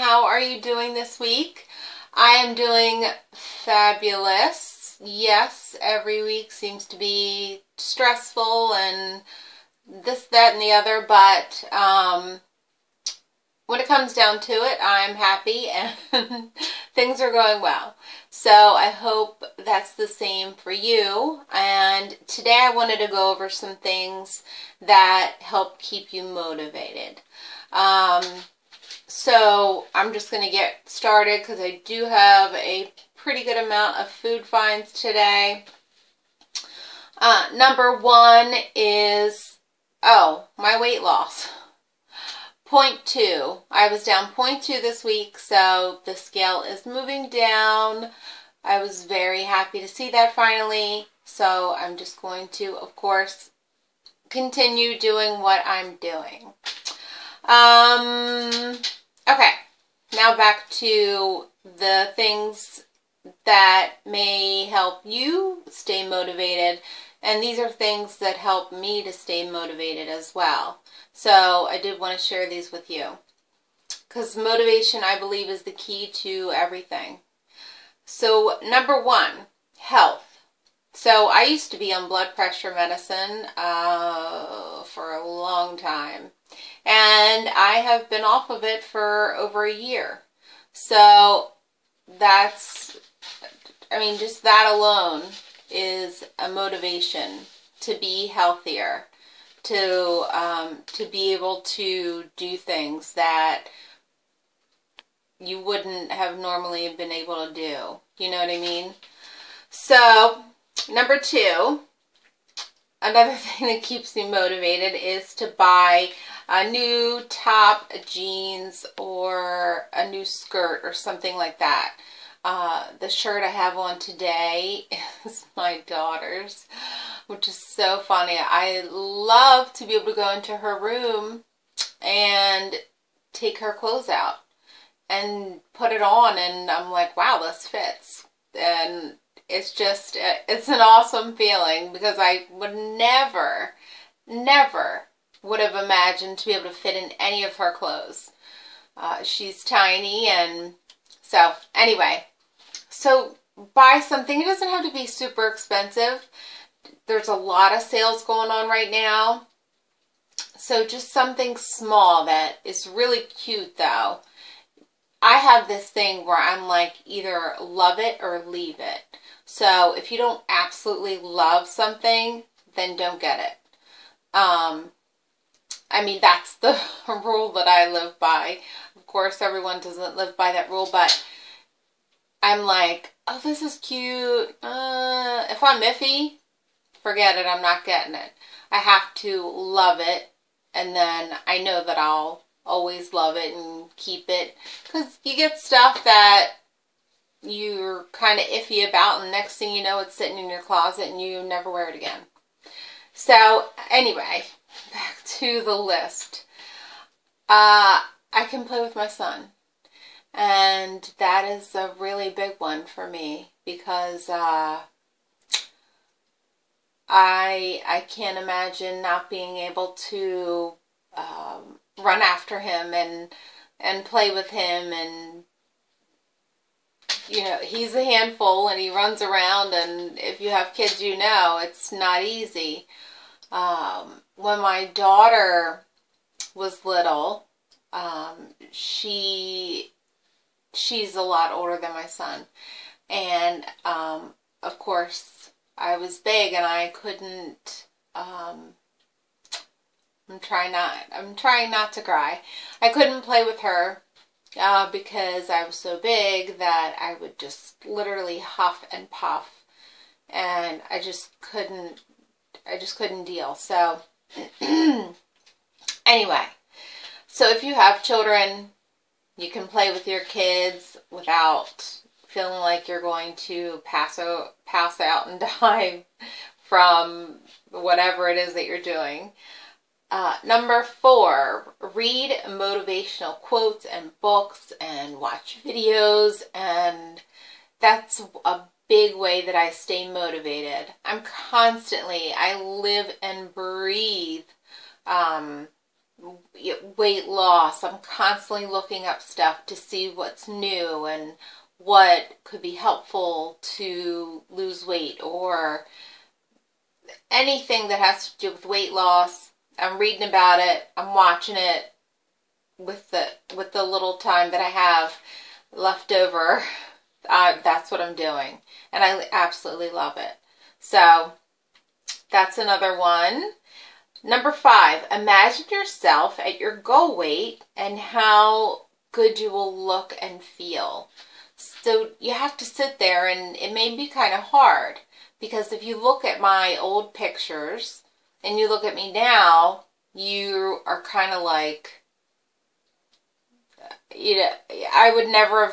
How are you doing this week? I am doing fabulous. Yes, every week seems to be stressful and this, that, and the other, but when it comes down to it, I'm happy and things are going well. So I hope that's the same for you. And today I wanted to go over some things that help keep you motivated. So I'm just going to get started because I do have a pretty good amount of food finds today. Number one is, my weight loss. 0.2. I was down 0.2 this week, so the scale is moving down. I was very happy to see that finally. So I'm just going to, of course, continue doing what I'm doing. Okay, now back to the things that may help you stay motivated. And these are things that help me to stay motivated as well. So I did want to share these with you. Because motivation, I believe, is the key to everything. So number one, health. So I used to be on blood pressure medicine for a long time. And I have been off of it for over a year. So that's, just that alone is a motivation to be healthier, to be able to do things that you wouldn't have normally been able to do. You know what I mean? So, number two, another thing that keeps me motivated is to buy a new top, jeans, or a new skirt or something like that. The shirt I have on today is my daughter's, which is so funny. I love to be able to go into her room and take her clothes out and put it on, and I'm like, wow, this fits. And it's just, it's an awesome feeling because I would never would have imagined to be able to fit in any of her clothes. She's tiny, and so anyway, so buy something. It doesn't have to be super expensive. There's a lot of sales going on right now. So just something small that is really cute though. I have this thing where I'm like, either love it or leave it. So if you don't absolutely love something, then don't get it. That's the rule that I live by. Of course, everyone doesn't live by that rule, but I'm like, oh, this is cute. If I'm iffy, forget it. I'm not getting it. I have to love it, and then I know that I'll always love it and keep it. Because you get stuff that you're kind of iffy about, and next thing you know, it's sitting in your closet and you never wear it again. So, anyway, back to the list. I can play with my son. And that is a really big one for me because I can't imagine not being able to run after him and play with him, and he's a handful and he runs around, and if you have kids, it's not easy. When my daughter was little, she's a lot older than my son, and of course I was big and I couldn't, I'm trying not to cry. I couldn't play with her because I was so big that I would just literally huff and puff, and I just couldn't deal. So anyway, so if you have children, you can play with your kids without feeling like you're going to pass out and die from whatever it is that you're doing. Number four, read motivational quotes and books and watch videos, and that's a big way that I stay motivated. I live and breathe weight loss. I'm constantly looking up stuff to see what's new and what could be helpful to lose weight, or anything that has to do with weight loss. I'm reading about it. I'm watching it with the little time that I have left over. That's what I'm doing, and I absolutely love it. So that's another one. Number 5, imagine yourself at your goal weight and how good you will look and feel. So you have to sit there, and it may be kind of hard, because if you look at my old pictures and you look at me now, you are kind of like, you know, I would never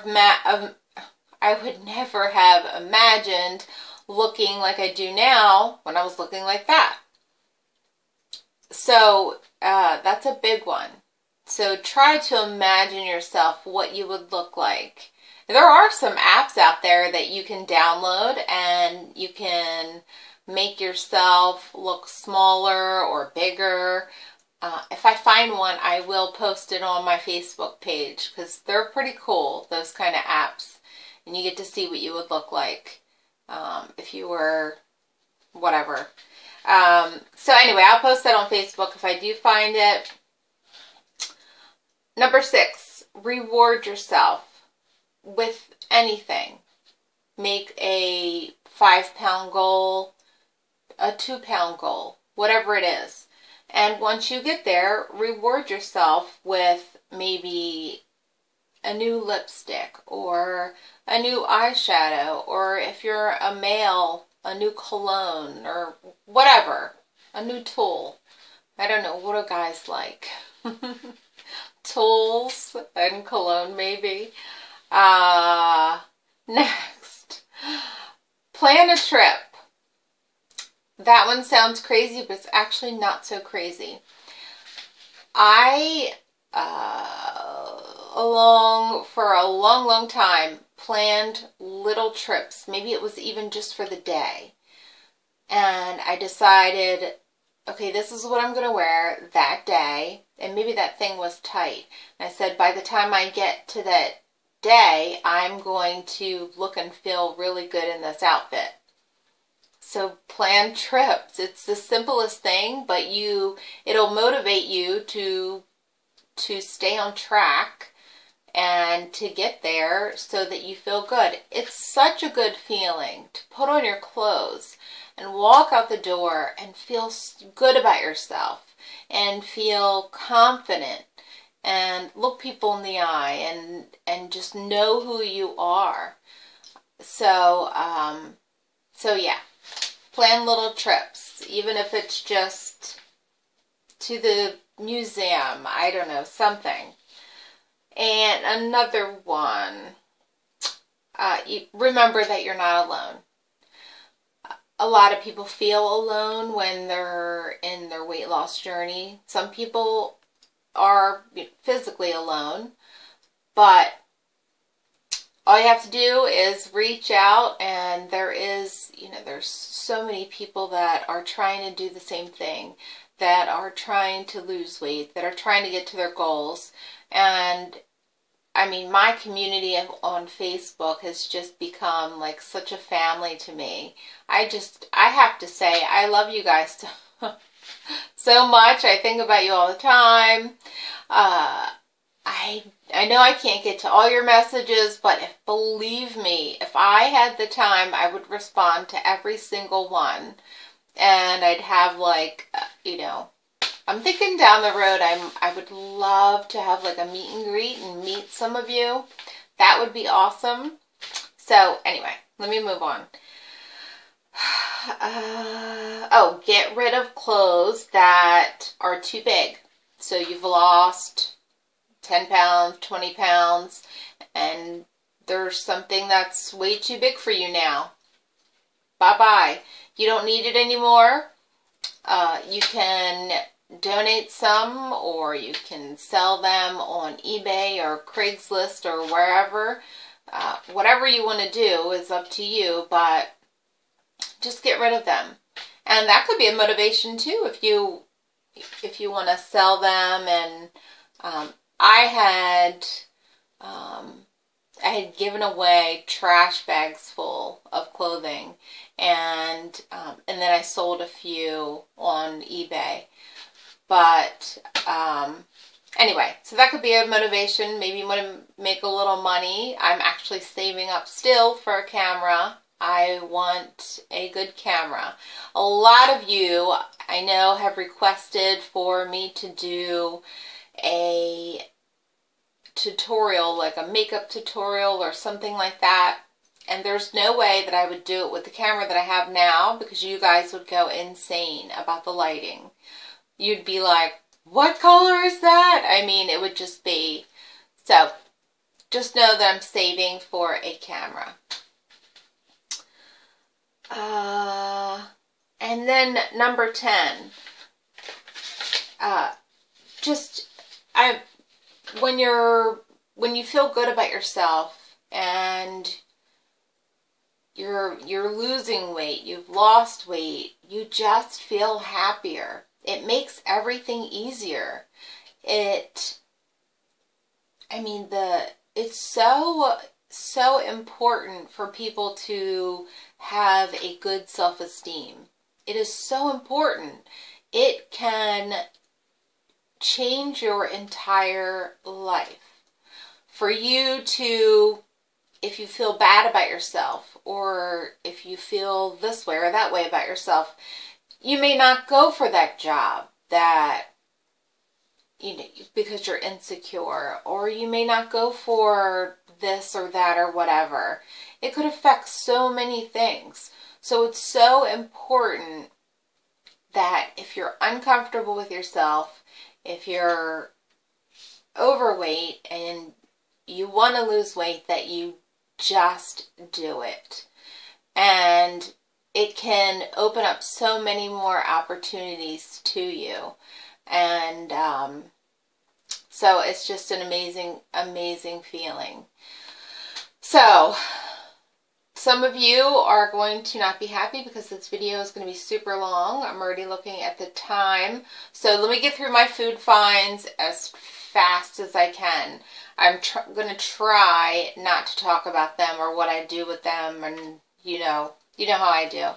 have imagined looking like I do now when I was looking like that. So that's a big one. So try to imagine yourself what you would look like. There are some apps out there that you can download, and you can make yourself look smaller or bigger. If I find one, I will post it on my Facebook page, because they're pretty cool, those kind of apps. And you get to see what you would look like if you were whatever. So anyway, I'll post that on Facebook if I do find it. Number 6, reward yourself with anything. Make a 5-pound goal, a 2-pound goal, whatever it is. And once you get there, reward yourself with maybe a new lipstick, or a new eyeshadow, or if you're a male, a new cologne, or whatever, a new tool. I don't know, what do guys like? Tools and cologne, maybe. Next, plan a trip. That one sounds crazy, but it's actually not so crazy. I, for a long time, planned little trips. Maybe it was even just for the day. And I decided, okay, this is what I'm going to wear that day. And maybe that thing was tight. And I said, by the time I get to that day, I'm going to look and feel really good in this outfit. So plan trips. It's the simplest thing, but it'll motivate you to stay on track and to get there so that you feel good. It's such a good feeling to put on your clothes and walk out the door and feel good about yourself and feel confident and look people in the eye and just know who you are. So yeah, plan little trips, even if it's just to the museum, I don't know, something. And another one, remember that you're not alone. A lot of people feel alone when they're in their weight loss journey. Some people are physically alone, but all you have to do is reach out, and there's so many people that are trying to do the same thing, that are trying to lose weight, that are trying to get to their goals. And I mean, my community on Facebook has just become like such a family to me. I have to say, I love you guys so much. I think about you all the time. I know I can't get to all your messages, but believe me, if I had the time, I would respond to every single one. And I'd have I'm thinking down the road, I would love to have like a meet and greet and meet some of you. That would be awesome. So anyway, let me move on. Get rid of clothes that are too big. So you've lost 10 pounds, 20 pounds, and there's something that's way too big for you now. Bye-bye. You don't need it anymore. You can donate some, or you can sell them on eBay or Craigslist or wherever. Whatever you want to do is up to you, but just get rid of them. And that could be a motivation too, if you if you want to sell them. And I had given away trash bags full of clothing, and then I sold a few on eBay. But anyway, so that could be a motivation. Maybe you want to make a little money. I'm actually saving up still for a camera. I want a good camera. A lot of you, I know, have requested for me to do a tutorial, like a makeup tutorial or something like that. And there's no way that I would do it with the camera that I have now, because you guys would go insane about the lighting. You'd be like, what color is that? I mean, it would just be... So, just know that I'm saving for a camera. And then number 10. When you feel good about yourself and you're losing weight, you've lost weight, you just feel happier. It makes everything easier. It's so important for people to have a good self-esteem. It is so important. It can change your entire life. For you to, if you feel bad about yourself, or if you feel this way or that way about yourself, you may not go for that job that, you know, because you're insecure, or you may not go for this or that or whatever. It could affect so many things. So it's so important that if you're uncomfortable with yourself, if you're overweight and you want to lose weight, that you just do it. And it can open up so many more opportunities to you. And so it's just an amazing, amazing feeling. So some of you are going to not be happy because this video is going to be super long. I'm already looking at the time. So let me get through my food finds as fast as I can. I'm going to try not to talk about them or what I do with them, and you know how I do.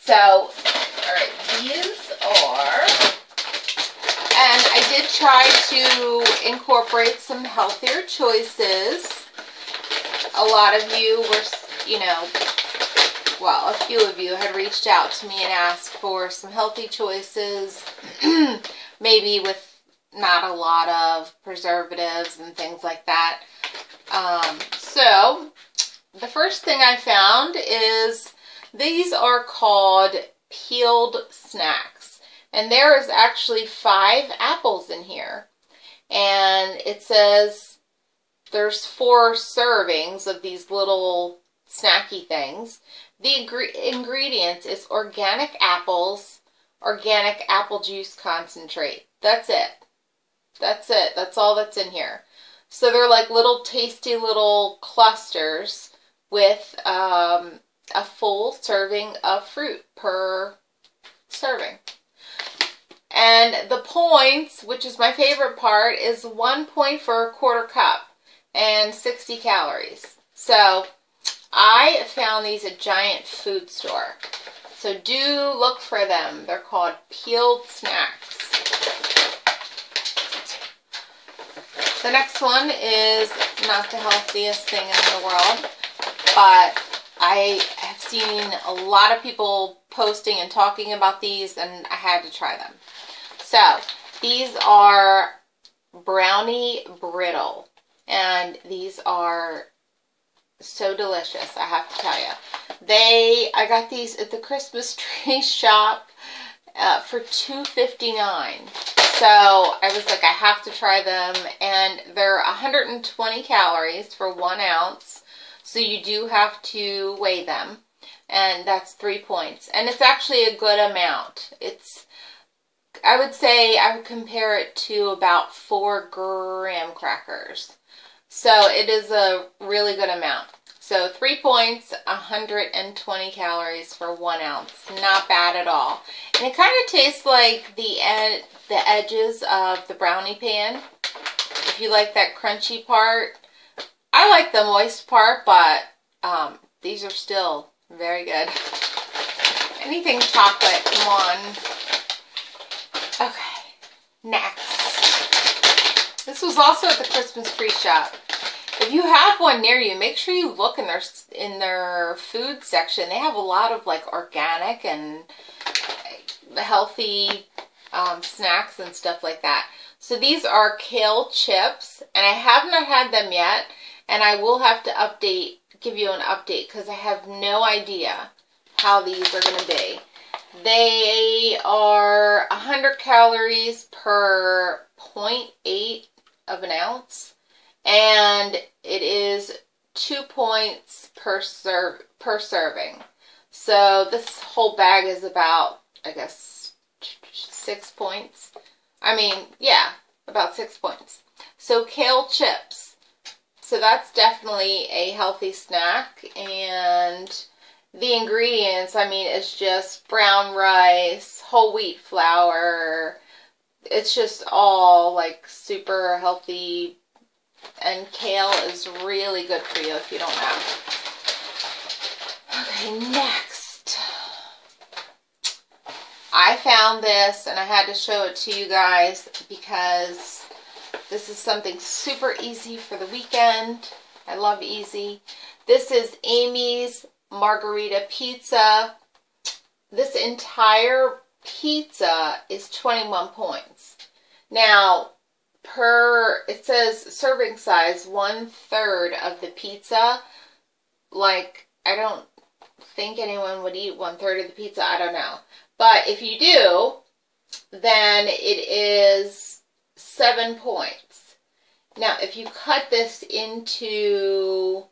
So, alright, these are, and I did try to incorporate some healthier choices. A lot of you were, well, a few of you had reached out to me and asked for some healthy choices, maybe with not a lot of preservatives and things like that. So, the first thing I found is these are called peeled snacks. And there is actually 5 apples in here. And it says there's 4 servings of these little snacky things. The ingredients is organic apples, organic apple juice concentrate. That's it. That's it. That's all that's in here. So they're like little tasty little clusters with a full serving of fruit per serving. And the points, which is my favorite part, is 1 point for a quarter cup and 60 calories. So I found these at Giant Food Store. So do look for them. They're called peeled snacks. The next one is not the healthiest thing in the world, but I have seen a lot of people posting and talking about these, and I had to try them. So, these are brownie brittle, and these are so delicious, I have to tell you. I got these at the Christmas tree shop for $2.59. So I was like, I have to try them, and they're 120 calories for 1 ounce. So you do have to weigh them, and that's 3 points. And it's actually a good amount. I would say I would compare it to about 4 graham crackers. So it is a really good amount. So 3 points, 120 calories for 1 ounce. Not bad at all. And it kind of tastes like the edges of the brownie pan. If you like that crunchy part. I like the moist part, but these are still very good. Anything chocolate, come on. Okay, next. This was also at the Christmas tree shop. If you have one near you, make sure you look in their food section. They have a lot of like organic and healthy snacks and stuff like that. So these are kale chips, and I have not had them yet, and I will have to give you an update because I have no idea how these are going to be. They are 100 calories per 0.8 of an ounce, and it is 2 points per serving. So this whole bag is about, I guess, 6 points. I mean, yeah, about 6 points. So kale chips. So that's definitely a healthy snack. And the ingredients, I mean, it's just brown rice, whole wheat flour. It's just all like super healthy. And kale is really good for you if you don't know. Okay, next. I found this and I had to show it to you guys because this is something super easy for the weekend. I love easy. This is Amy's Margarita Pizza. This entire pizza is 21 points. Now, it says serving size 1/3 of the pizza. Like, I don't think anyone would eat 1/3 of the pizza. I don't know. But if you do, then it is 7 points. Now, if you cut this into,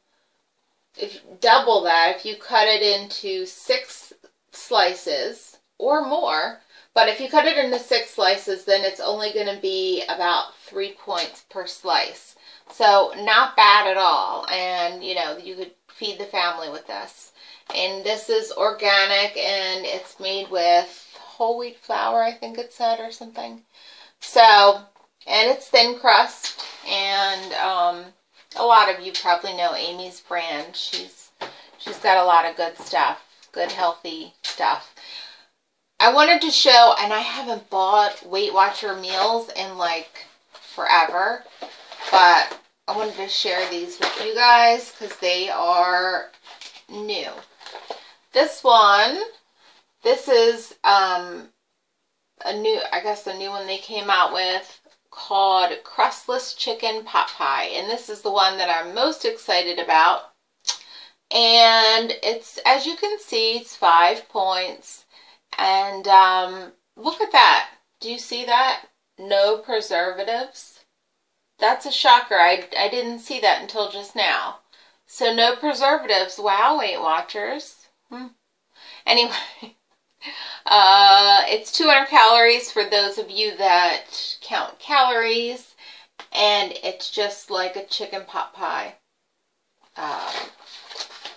double that, if you cut it into 6 slices or more, but if you cut it into 6 slices, then it's only going to be about 3 points per slice. So not bad at all. And, you know, you could feed the family with this. And this is organic, and it's made with whole wheat flour, I think it said, or something. So, and it's thin crust, and a lot of you probably know Amy's brand. She's got a lot of good stuff, good healthy stuff. I wanted to show, and I haven't bought Weight Watcher meals in like forever, but I wanted to share these with you guys because they are new. This is I guess the new one they came out with, called Crustless Chicken Pot Pie. And this is the one that I'm most excited about. And it's, as you can see, it's 5 points. And look at that. Do you see that? No preservatives. That's a shocker. I didn't see that until just now. So no preservatives. Wow, Weight Watchers. Anyway, it's 200 calories for those of you that count calories, and it's just like a chicken pot pie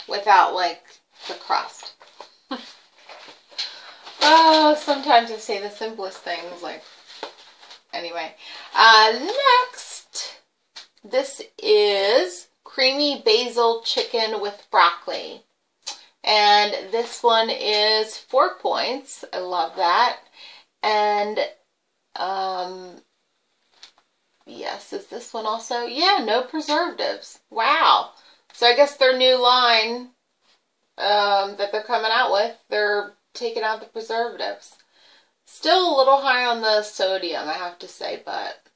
without like the crust. Oh, sometimes I say the simplest things, like, anyway. Next, this is creamy basil chicken with broccoli. And this one is 4 points. I love that. And, yes, is this one also? Yeah, no preservatives. Wow. So I guess their new line that they're coming out with, they're taking out the preservatives. Still a little high on the sodium, I have to say, but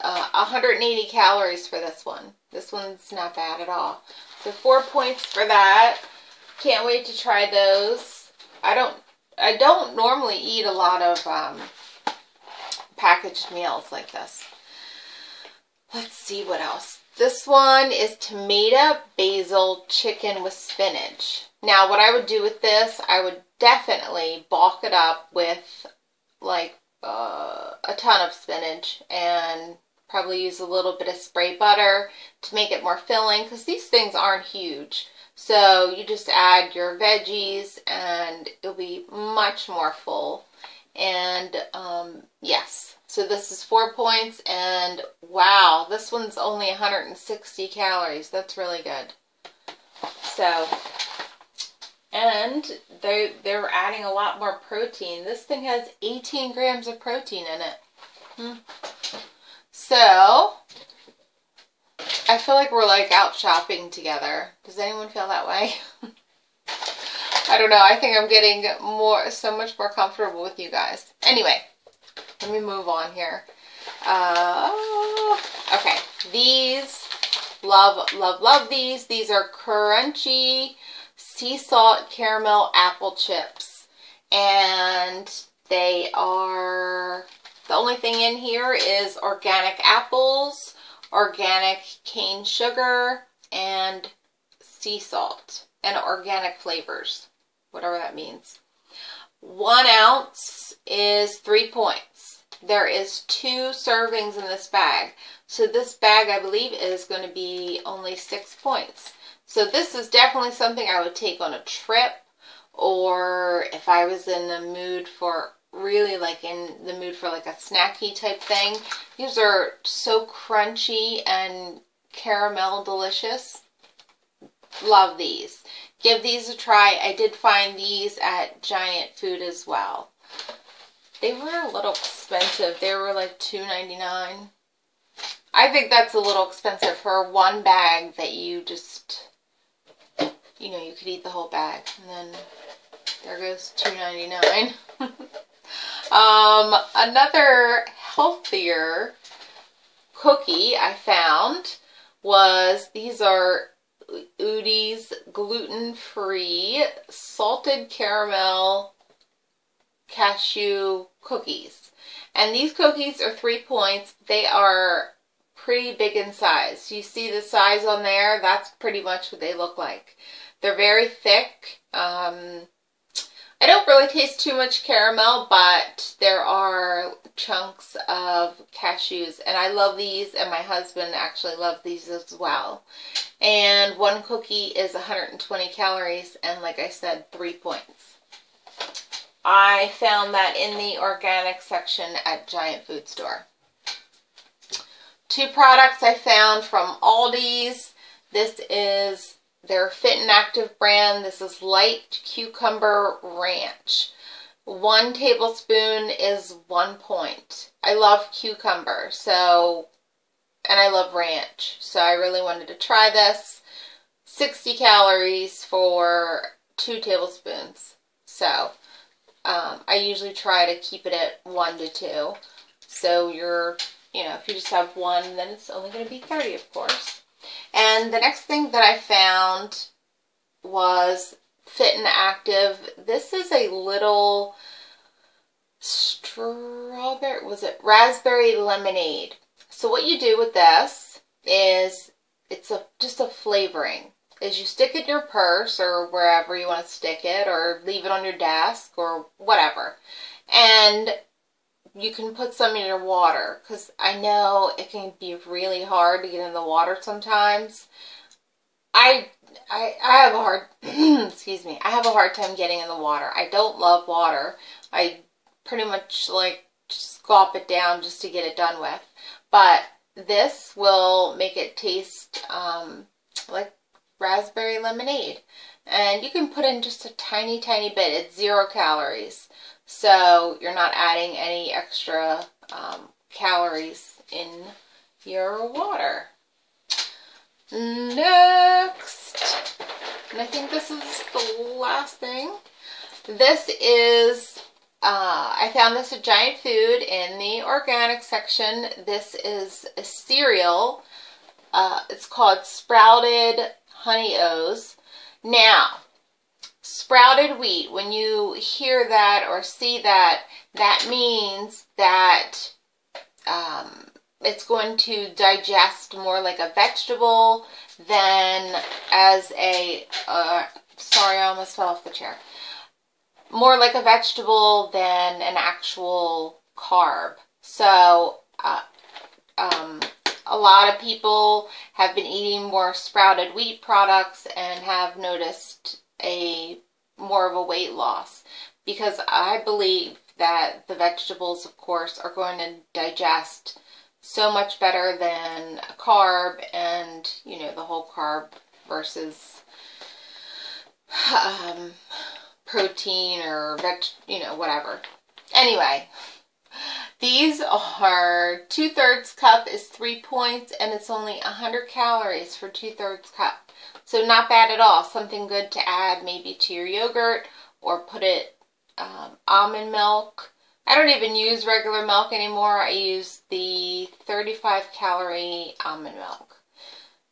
180 calories for this one. This one's not bad at all. So 4 points for that. Can't wait to try those. I don't normally eat a lot of packaged meals like this. Let's see what else. This one is tomato basil chicken with spinach. Now, what I would do with this, I would definitely bulk it up with like a ton of spinach and probably use a little bit of spray butter to make it more filling, because these things aren't huge. So you just add your veggies and it'll be much more full. And yes, so this is 4 points, and wow, this one's only 160 calories. That's really good. So, and they're adding a lot more protein. This thing has 18 grams of protein in it. So, I feel like we're like out shopping together. Does anyone feel that way? I don't know. I think I'm getting so much more comfortable with you guys. Anyway, let me move on here. Okay, these, love these. These are crunchy sea salt caramel apple chips. And they are, the only thing in here is organic apples, organic cane sugar, and sea salt, and organic flavors, whatever that means. 1 ounce is 3 points. There is 2 servings in this bag. So this bag, I believe, is going to be only 6 points. So this is definitely something I would take on a trip, or if I was in the mood for, really like in the mood for like a snacky type thing. These are so crunchy and caramel delicious. Love these. Give these a try. I did find these at Giant Food as well. They were a little expensive. They were like $2.99. I think that's a little expensive for one bag that you just, you know, you could eat the whole bag. And then there goes $2.99. Another healthier cookie I found was, these are Udi's gluten-free salted caramel cashew cookies. And these cookies are 3 points. They are pretty big in size. You see the size on there? That's pretty much what they look like. They're very thick. I don't really taste too much caramel, but there are chunks of cashews, and I love these, and my husband actually loves these as well. And one cookie is 120 calories, and like I said, 3 points. I found that in the organic section at Giant Food Store. 2 products I found from Aldi's. This is their Fit and Active brand. This is Light Cucumber Ranch. 1 tablespoon is 1 point. I love cucumber, and I love ranch, so I really wanted to try this. 60 calories for 2 tablespoons. So, I usually try to keep it at 1 to 2. So if you just have 1, then it's only going to be 30, of course. And the next thing that I found was Fit and Active. This is a little raspberry lemonade. So what you do with this is, it's just a flavoring. Is you stick it in your purse or wherever you want to stick it, or leave it on your desk or whatever. And you can put some in your water, because I know it can be really hard to get in the water sometimes. I have a hard excuse me. I have a hard time getting in the water. I don't love water. I pretty much like just gulp it down just to get it done with. But this will make it taste like raspberry lemonade. And you can put in just a tiny, tiny bit. It's 0 calories. So you're not adding any extra calories in your water. Next, and I think this is the last thing. This is, I found this at Giant Food in the organic section. This is a cereal. It's called Sprouted Honey O's. Now, sprouted wheat, when you hear that or see that, that means that it's going to digest more like a vegetable than as a, sorry, I almost fell off the chair. More like a vegetable than an actual carb. So, a lot of people have been eating more sprouted wheat products and have noticed more of a weight loss, because I believe that the vegetables, of course, are going to digest so much better than a carb, and, you know, the whole carb versus protein or whatever. Anyway, these are 2/3 cup is 3 points, and it's only 100 calories for 2/3 cup. So not bad at all. Something good to add maybe to your yogurt, or put it almond milk. I don't even use regular milk anymore. I use the 35 calorie almond milk.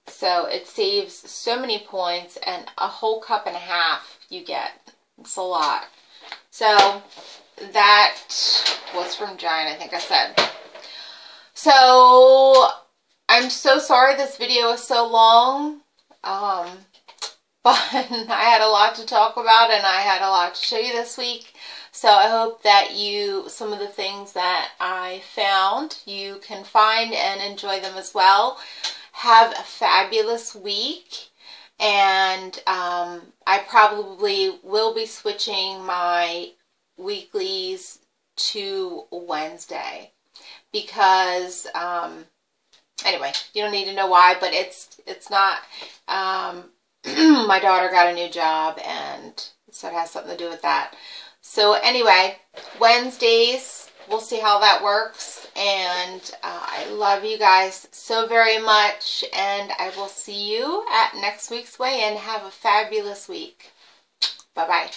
So it saves so many points, and a whole cup and a half you get. It's a lot. So that was from Giant, I think I said. So I'm so sorry this video is so long. But I had a lot to talk about, and I had a lot to show you this week. So I hope that some of the things that I found, you can find and enjoy them as well. Have a fabulous week. And I probably will be switching my weeklies to Wednesday, because anyway, you don't need to know why, but it's not my daughter got a new job, and so it has something to do with that. So anyway, Wednesdays, we'll see how that works. And I love you guys so very much, and I will see you at next week's weigh-in. Have a fabulous week. Bye-bye.